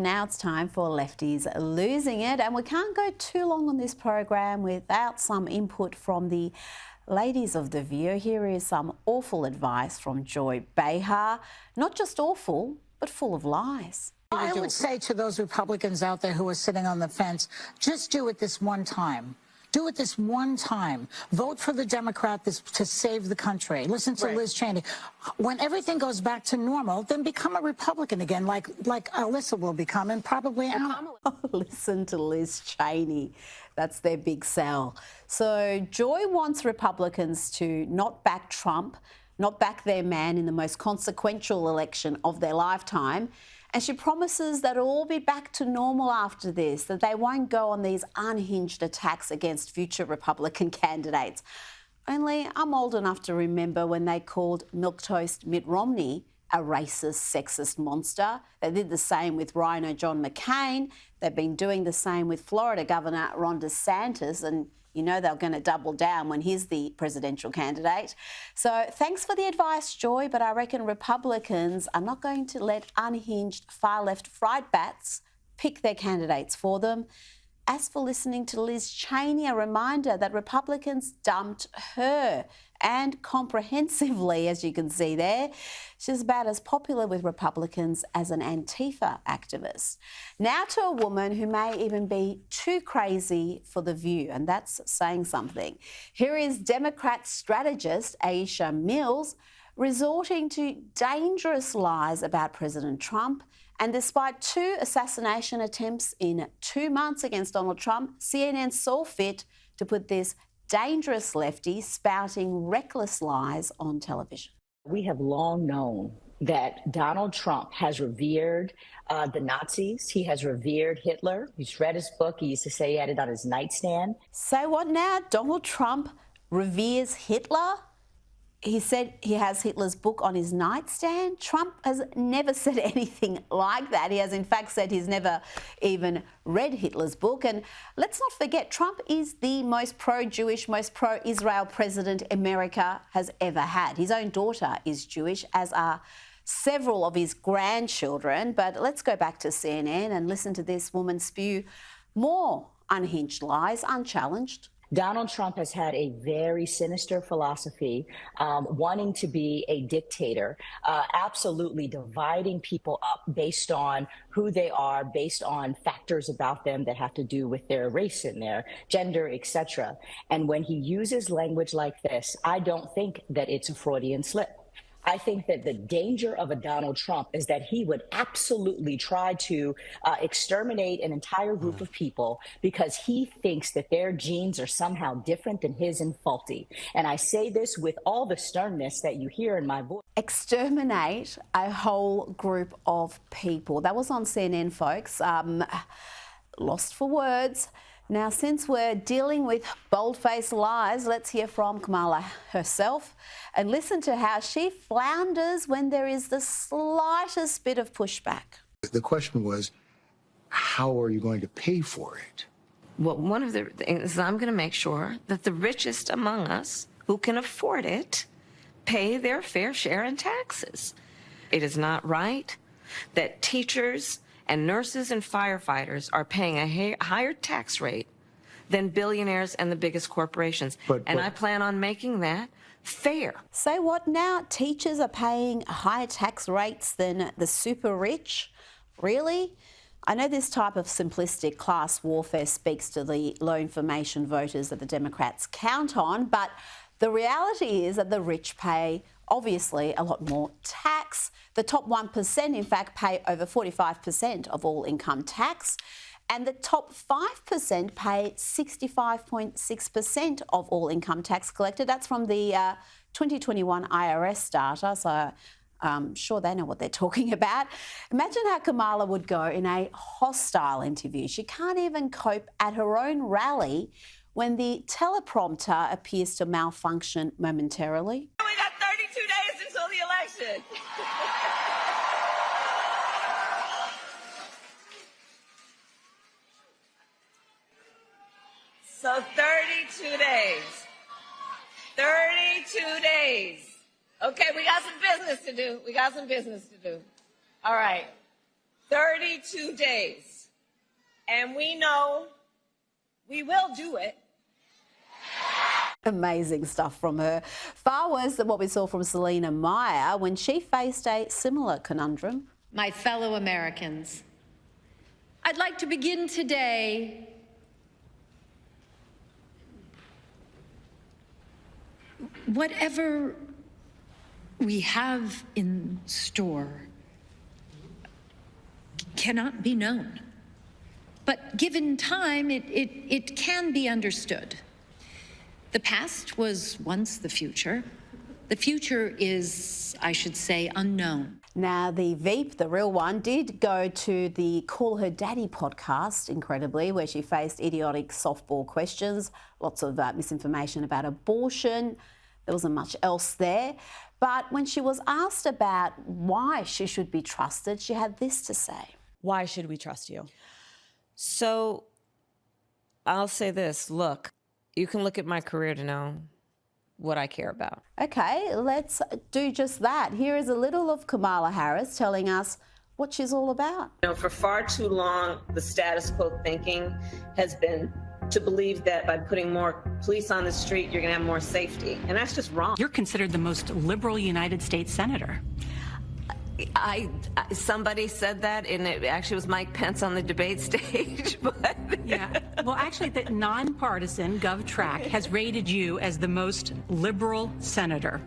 Now it's time for Lefties Losing It, and we can't go too long on this program without some input from the ladies of The View. Here is some awful advice from Joy Behar. Not just awful, but full of lies. I would say to those Republicans out there who are sitting on the fence, just do it this one time. Do it this one time. Vote for the Democrat to save the country. Listen to Liz Cheney. When everything goes back to normal, then become a Republican again, like Alyssa will become, and probably Kamala. Oh, listen to Liz Cheney. That's their big sell. So Joy wants Republicans to not back Trump, not back their man in the most consequential election of their lifetime. And she promises that it'll all be back to normal after this, that they won't go on these unhinged attacks against future Republican candidates. Only I'm old enough to remember when they called milquetoast Mitt Romney a racist, sexist monster. They did the same with Rhino John McCain. They've been doing the same with Florida Governor Ron DeSantis, and you know they're going to double down when he's the presidential candidate. So thanks for the advice, Joy, but I reckon Republicans are not going to let unhinged far-left fried bats pick their candidates for them. As for listening to Liz Cheney, a reminder that Republicans dumped her, and comprehensively, as you can see there. She's about as popular with Republicans as an Antifa activist. Now to a woman who may even be too crazy for The View, and that's saying something. Here is Democrat strategist Aisha Mills resorting to dangerous lies about President Trump. And despite 2 assassination attempts in 2 months against Donald Trump, CNN saw fit to put this dangerous lefty spouting reckless lies on television. We have long known that Donald Trump has revered the Nazis. He has revered Hitler. He's read his book. He used to say he had it on his nightstand. So what now? Donald Trump reveres Hitler? He said he has Hitler's book on his nightstand. Trump has never said anything like that. He has, in fact, said he's never even read Hitler's book. And let's not forget, Trump is the most pro-Jewish, most pro-Israel president America has ever had. His own daughter is Jewish, as are several of his grandchildren. But let's go back to CNN and listen to this woman spew more unhinged lies, unchallenged. Donald Trump has had a very sinister philosophy, wanting to be a dictator, absolutely dividing people up based on who they are, based on factors about them that have to do with their race and their gender, etc. And when he uses language like this, I don't think that it's a Freudian slip. I think that the danger of a Donald Trump is that he would absolutely try to exterminate an entire group of people because he thinks that their genes are somehow different than his and faulty. And I say this with all the sternness that you hear in my voice. Exterminate a whole group of people. That was on CNN, folks. Lost for words. Now, since we're dealing with bold-faced lies, let's hear from Kamala herself and listen to how she flounders when there is the slightest bit of pushback. The question was, how are you going to pay for it? Well, one of the things is I'm going to make sure that the richest among us who can afford it pay their fair share in taxes. It is not right that teachers and nurses and firefighters are paying a higher tax rate than billionaires and the biggest corporations. And I plan on making that fair. Say what now? Teachers are paying higher tax rates than the super rich? Really? I know this type of simplistic class warfare speaks to the low information voters that the Democrats count on, but the reality is that the rich pay obviously a lot more tax. The top 1%, in fact, pay over 45% of all income tax. And the top 5% pay 65.6% of all income tax collected. That's from the 2021 IRS data, so I'm sure they know what they're talking about. Imagine how Kamala would go in a hostile interview. She can't even cope at her own rally when the teleprompter appears to malfunction momentarily. We got 32 days until the election. So 32 days. 32 days. Okay, we got some business to do. All right. 32 days. And we know we will do it. Amazing stuff from her. Far worse than what we saw from Selena Meyer when she faced a similar conundrum. My fellow Americans, I'd like to begin today whatever we have in store cannot be known. But given time, it can be understood. The past was once the future. The future is, I should say, unknown. Now, the Veep, the real one, did go to the Call Her Daddy podcast, incredibly, where she faced idiotic softball questions, lots of misinformation about abortion. There wasn't much else there. But when she was asked about why she should be trusted, she had this to say. Why should we trust you? So I'll say this. Look, you can look at my career to know what I care about. Okay, let's do just that. Here is a little of Kamala Harris telling us what she's all about. You know, for far too long, the status quo thinking has been to believe that by putting more police on the street, you're going to have more safety. And that's just wrong. You're considered the most liberal United States senator. Somebody said that, and it actually was Mike Pence on the debate stage. But Yeah. Well, actually, the nonpartisan GovTrack has rated you as the most liberal senator.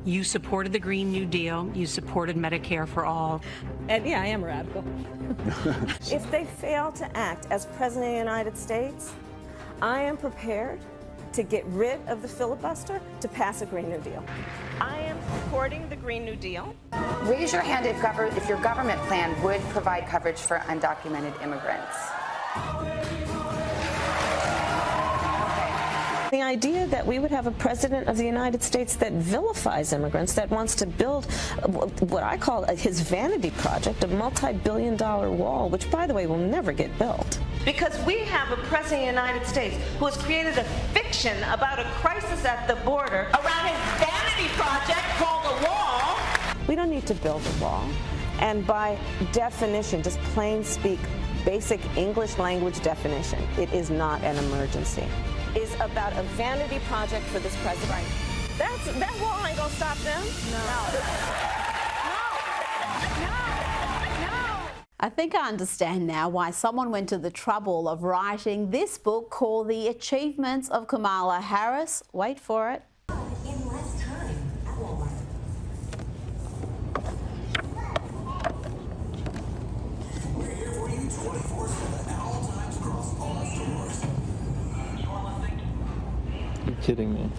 You supported the Green New Deal. You supported Medicare for all. And yeah, I am a radical. If they fail to act as President of the United States, I am prepared to get rid of the filibuster to pass a Green New Deal. I am supporting the Green New Deal. Raise your hand if your government plan would provide coverage for undocumented immigrants. The idea that we would have a president of the United States that vilifies immigrants, that wants to build what I call his vanity project, a multi-billion-dollar wall, which, by the way, will never get built. Because we have a president of the United States who has created a fiction about a crisis at the border around his vanity project called a wall. We don't need to build a wall. And by definition, just plain speak, basic English language definition, it is not an emergency. Is about a vanity project for this president. Right. That wall ain't gonna stop them. No. I think I understand now why someone went to the trouble of writing this book called The Achievements of Kamala Harris. Wait for it. In less time at Walmart. We're here for you 24/7 at all times across all stores. You're kidding me.